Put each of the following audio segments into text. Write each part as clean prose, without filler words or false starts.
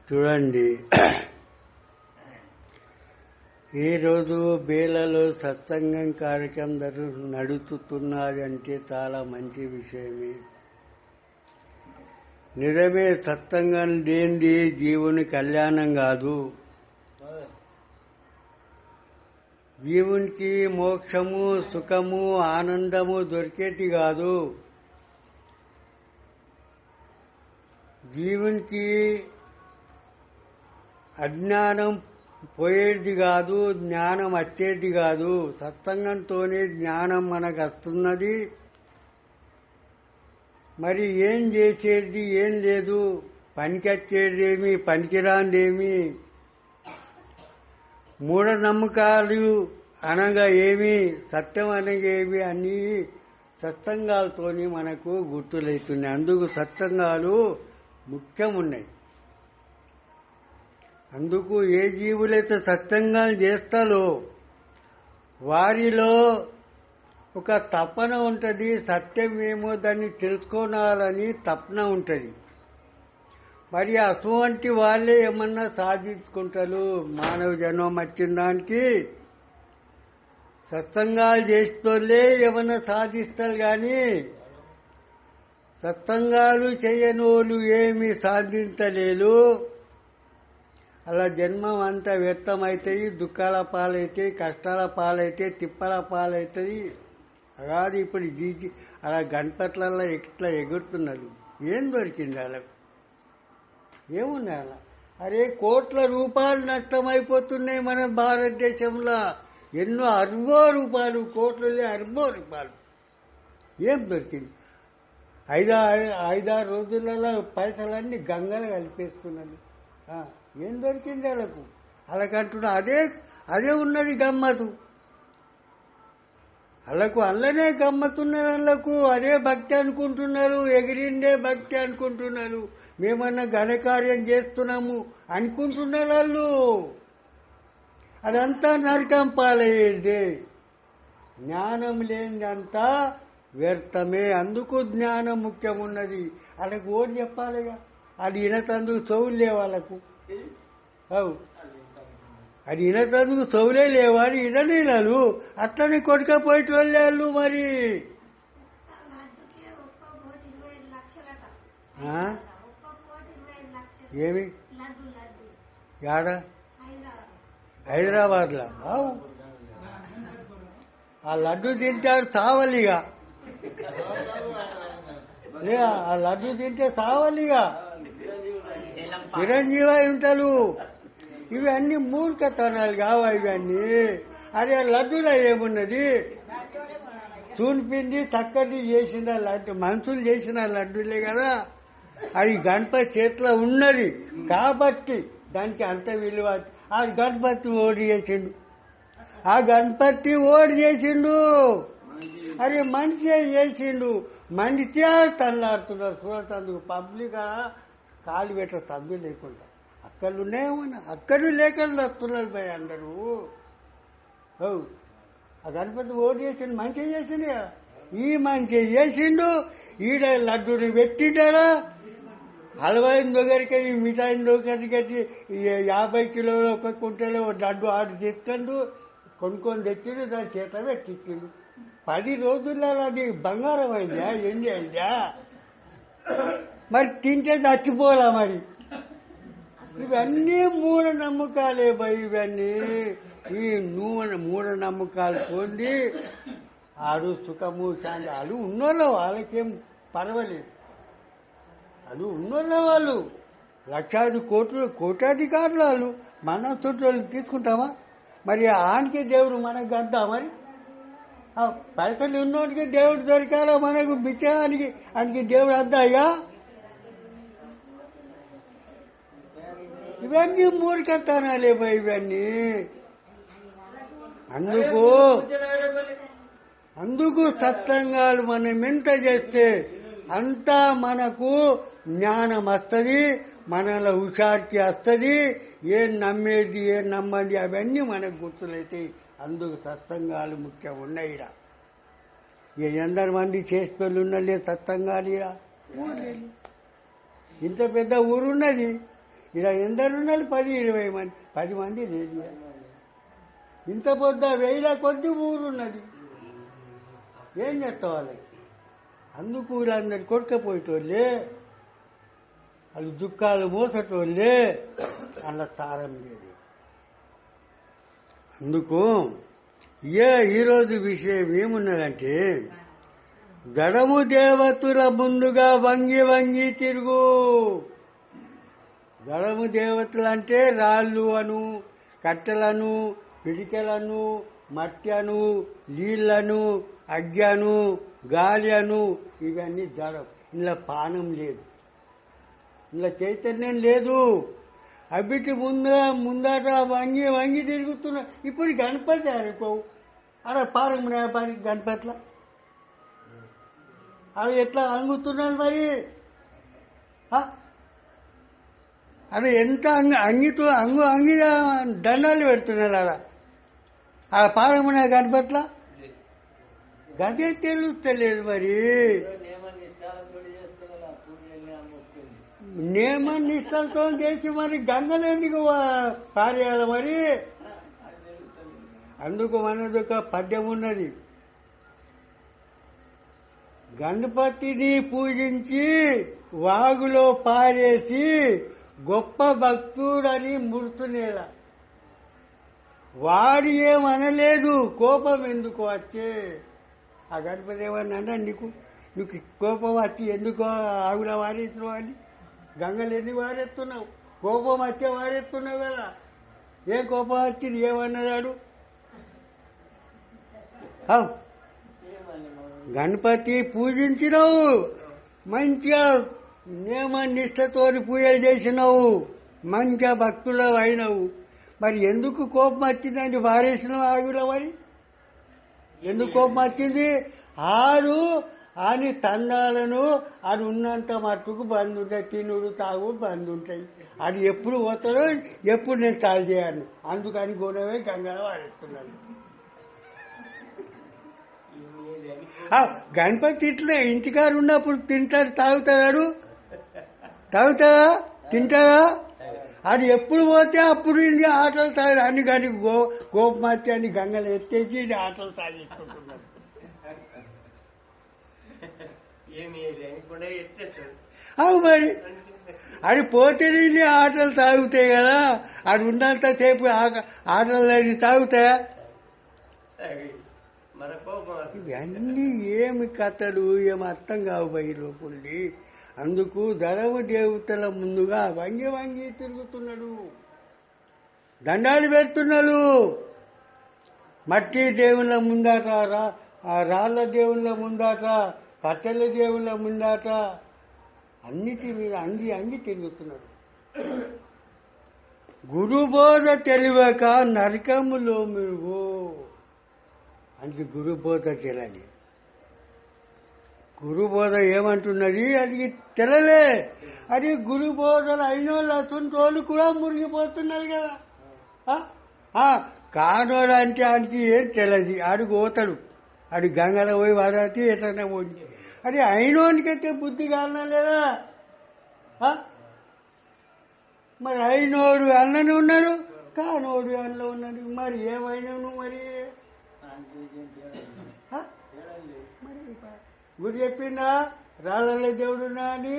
చూడండి, ఈరోజు బేలలో సత్సంగం కార్యక్రమం నడుస్తున్నది అంటే చాలా మంచి విషయమే. నిజమే, సత్సంగం లేనిది జీవుని కళ్యాణం కాదు. జీవునికి మోక్షము, సుఖము, ఆనందము దొరికేటి కాదు. జీవునికి అజ్ఞానం పోయేది కాదు, జ్ఞానం వచ్చేది కాదు. సత్సంగంతోనే జ్ఞానం మనకు వస్తున్నది. మరి ఏం చేసేది ఏం లేదు, పనికొచ్చేదేమి పనికిరాందేమి. మూఢనమ్మకాలు అనగా ఏమి, సత్యం అనగా ఏమి అన్నీ సత్సంగాలతోని మనకు గుర్తులవుతున్నాయి. అందుకు సత్సంగాలు ముఖ్యమున్నాయి. అందుకు ఏ జీవులైతే సత్సంగాలు చేస్తారో వారిలో ఒక తపన ఉంటుంది. సత్యం ఏమో దాన్ని తెలుసుకోవాలని తపన ఉంటుంది. మరి అటువంటి వాళ్ళే ఏమన్నా సాధించుకుంటారు. మానవ జన్మం వచ్చిన దానికి సత్సంగాలు చేసేటోళ్ళే ఏమన్నా సాధిస్తారు. కానీ సత్సంగాలు చేయని వాళ్ళు ఏమీ సాధించలేదు. అలా జన్మం అంతా వ్యర్థమవుతాయి, దుఃఖాల పాలవుతాయి, కష్టాల పాలవుతాయి, తిప్పల పాలవుతుంది. అలాగే ఇప్పుడు జీజీ అలా గణపట్లలో ఎట్లా ఎగురుతున్నారు. ఏం దొరికింది వాళ్ళకు? ఏమున్నాయి అలా? అరే, కోట్ల రూపాయలు నష్టమైపోతున్నాయి మన భారతదేశంలో. ఎన్నో అర్బో రూపాయలు, కోట్లలే అర్బో రూపాయలు. ఏం దొరికింది? ఐదారు రోజులలో పైసలన్నీ గంగలు కలిపేస్తున్నారు. ఏం దొరికింది వాళ్ళకు? అలాగంటున్నా అదే ఉన్నది గమ్మతు. వాళ్ళకు అల్లనే గమ్మతున్నది. వాళ్ళకు అదే భక్తి అనుకుంటున్నారు, ఎగిరిందే భక్తి అనుకుంటున్నారు. మేమన్నా ఘనకార్యం చేస్తున్నాము అనుకుంటున్నారు వాళ్ళు. అదంతా నరకం పాలయ్యేది. జ్ఞానం లేనిదంతా వ్యర్థమే. అందుకు జ్ఞానం ముఖ్యమున్నది. వాళ్ళకు ఓటు చెప్పాలిగా. అది వినతందుకు చెవులు లేవు వాళ్ళకు. అది వినతందుకు చెవులే లేవు. అది విననీళ్ళు అట్లనే కొట్టుకపోయేటి వాళ్ళు. మరి ఏమి యాడ? హైదరాబాద్లో ఆ లడ్డు తింటారు సావలిగా. ఆ లడ్డు తింటే సావలిగా చిరంజీవి ఉంటారు. ఇవన్నీ మూర్ఖతనాలు కావా ఇవన్నీ? అదే లడ్డులో ఏమున్నది? చూనిపిండి చక్కటి చేసిన లడ్డు, మనుషులు చేసిన లడ్డులే కదా. అది గణపతి చేతిలో ఉన్నది కాబట్టి దానికి అంత విలువ. ఆ గణపతి ఓడి చేసిండు, ఆ గణపతి ఓడి చేసిండు. అరే, మనిషి చేసిండు. మనిషి తల్లాడుతున్నారు. చూడందుకు పబ్లిక్ కాలు పెట్ట సభ్యు లేకుండా అక్కలు ఉన్నాయేమన్నా, అక్కలు లేకుండా వస్తున్నారు భయ అందరూ. ఆ గణపతి ఓటు చేసిండు, మంచిగా చేసిండు. ఈ మంచిగా చేసిండు. ఈడ లడ్డూని పెట్టిండారా, హల్వాయిని దగ్గరికి మిఠాయిని దగ్గరికి 50 కిలోలు ఒక కుంటలో లడ్డు ఆర్డర్ తెచ్చిండు, కొనుక్కొని తెచ్చిండు, దాని చేత పెట్టించిండు. 10 రోజుల్లో అది బంగారం అయిందా, ఎండి అయిందా? మరి తింటే చచ్చిపోలా. మరి ఇవన్నీ మూఢనమ్మకాలే భయ్. ఇవన్నీ ఈ మూఢనమ్మకాలు పొంది ఆడు సుఖము శాంతి. వాళ్ళు ఉన్నోళ్ళు, వాళ్ళకేం పర్వాలేదు. వాళ్ళు ఉన్నోళ్ళు, వాళ్ళు లక్షాది కోటాధికారులు. వాళ్ళు మన చుట్టూ తీసుకుంటామా? మరి ఆనికి దేవుడు మనకు గద్దా? మరి పైసలు ఉన్నోడికి దేవుడు దొరికాలా? మనకు బిచ్చానికి ఆయనకి దేవుడు అద్దాయ్యా? ఇవన్నీ మూర్ఖతనాలే భయ్ ఇవన్నీ. అందుకు సత్సంగాలు మనం ఎంత చేస్తే అంతా మనకు జ్ఞానం వస్తుంది, మనలో హుషార్కి వస్తుంది. ఏం నమ్మేది ఏం నమ్మది అవన్నీ మనకు గుర్తులైతాయి. అందుకు సత్సంగాలు ముఖ్యం ఉన్నాయి. ఎందరు మంది చేసేటోళ్ళు ఉన్నలే సత్తంగాలి ఊర్లేదు. ఇంత పెద్ద ఊరున్నది, ఇలా ఎందరున్నది 10-20 మంది, 10 మంది లేదు. ఇంత పెద్ద 1000 కొద్ది ఊరున్నది, ఏం చేస్తావు వాళ్ళకి? అందుకు ఊరందరి కొట్టుకపోయేటోళ్ళే, వాళ్ళు దుఃఖాలు మోసటోళ్ళే, అలా తారం లేదు. అందుకు ఈరోజు విషయం ఏమున్నదంటే, జడము దేవతల ముందుగా వంగి వంగి తిరుగు. జడము దేవతలు అంటే రాళ్ళు అను, కట్టెలను, పిడికెలను, మట్టి అను, నీళ్లను, అగ్ని, గాలి అను, ఇవన్నీ జడం. ఇలా పానం లేదు, ఇలా చైతన్యం లేదు. అవిటి ముందట వంగి వంగి తిరుగుతున్నా. ఇప్పుడు గణపతి అనుకోవు, అలా పారమునే గణపతిల అవి ఎట్లా అంగుతున్నారు మరి? అవి ఎంత అంగితో అంగి దండాలు పెడుతున్నారు అలా ఆ పారమునే గణపతిల. గదే తెలుస్తలేదు మరి. నియమ నిష్టలతో చేసి మరి గంగలు ఎందుకు పారేయాలి మరి? అందుకు మనది ఒక పద్యం ఉన్నది, గణపతిని పూజించి వాగులో పారేసి గొప్ప భక్తుడని మురుతునేల. వాడు ఏమనలేదు, కోపం ఎందుకు వచ్చే? ఆ గణపతి ఏమన్నా నీకు కోపం వచ్చి ఎందుకో ఆగులో వారేస్తున్నావు అని, గంగలు ఎందుకు వారేస్తున్నావు? కోపం వచ్చే వారేస్తున్నావు కదా. ఏం కోపం వచ్చింది? ఏమన్నాడు? గణపతి పూజించినావు, మంచిగా నియమ నిష్టతో పూజలు చేసినావు, మంచిగా భక్తులు అయినావు. మరి ఎందుకు కోపం వచ్చిందని వారేసినావు ఆవిడ? మరి ఎందుకు కోపం వచ్చింది? ఆడు అని తండాలను అది ఉన్నంత మట్టుకు బంద్ ఉంటాయి, తినుడు తాగుడు బంద్ ఉంటాయి. అది ఎప్పుడు పోతాడో ఎప్పుడు నేను చాలు చేయను, అందుకని గొడవే గంగలో వాడేస్తున్నాను. గణపతి ఇట్లా ఇంటికాడ ఉన్నప్పుడు తింటాడు, తాగుతాడు, తాగుతాడా, తింటాడా? అది ఎప్పుడు పోతే అప్పుడు ఆటలు తాగి అన్ని కానీ గోపమర్చి అని గంగలు ఎత్తేసి ఆటలు తాగిస్తున్నాడు. అవు మరి అది పోతే ఆటలు తాగుతాయి కదా, అది ఉన్నంత సేపు ఆటలు తాగుతాయా? ఇవన్నీ ఏమి కథలు, ఏమి అర్థం కావు బయట లోపలి. అందుకు జడము దేవతల ముందుగా వంగి వంగి తిరుగుతున్నాడు, దండాలు పెడుతున్నాడు. మట్టి దేవుళ్ళ ముందాట, రాళ్ళ దేవుళ్ళ ముందాట, కట్టెల దేవుళ్ళ ముందాట, అన్నిటి మీద అంగి అంగి తిరుగుతున్నాడు. గురుబోధ తెలియక నరకములో మెరుగు. అందుకే గురుబోధ తెలియాలి. గురుబోధ ఏమంటున్నది అది తెలలే. అది గురుబోధలు అయిన వాళ్ళు అసంటోళ్ళు కూడా మురిగిపోతున్నారు కదా. కానోడు అంటే ఆయనకి ఏం తెలియదు, ఆడికి పోతాడు, ఆడి గంగలో పోయి వాడితే ఎట్లనే పోయి. అది అయినోనికైతే బుద్ధి కాలనా లేదా? మరి అయినోడు అన్ననే ఉన్నాడు, కానోడు అన్నలో ఉన్నాడు. మరి ఏమైనా నువ్వు మరి గుడి చెప్పిందా రాళ్ళ దేవుడున్నా అని?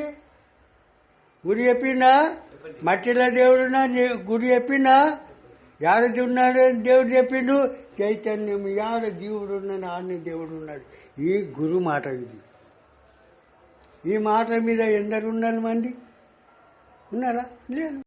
గుడి చెప్పిందా మట్టిలో దేవుడున్నా? గుడి చెప్పిందా యాడ ఉన్నాడు దేవుడు చెప్పిండు? చైతన్యం యాడ జీవుడు ఉన్నాడు, ఆడని దేవుడు ఉన్నాడు. ఈ గురు మాట ఇది. ఈ మాట మీద ఎందరు ఉన్నారు మంది? ఉన్నారా? లేదు.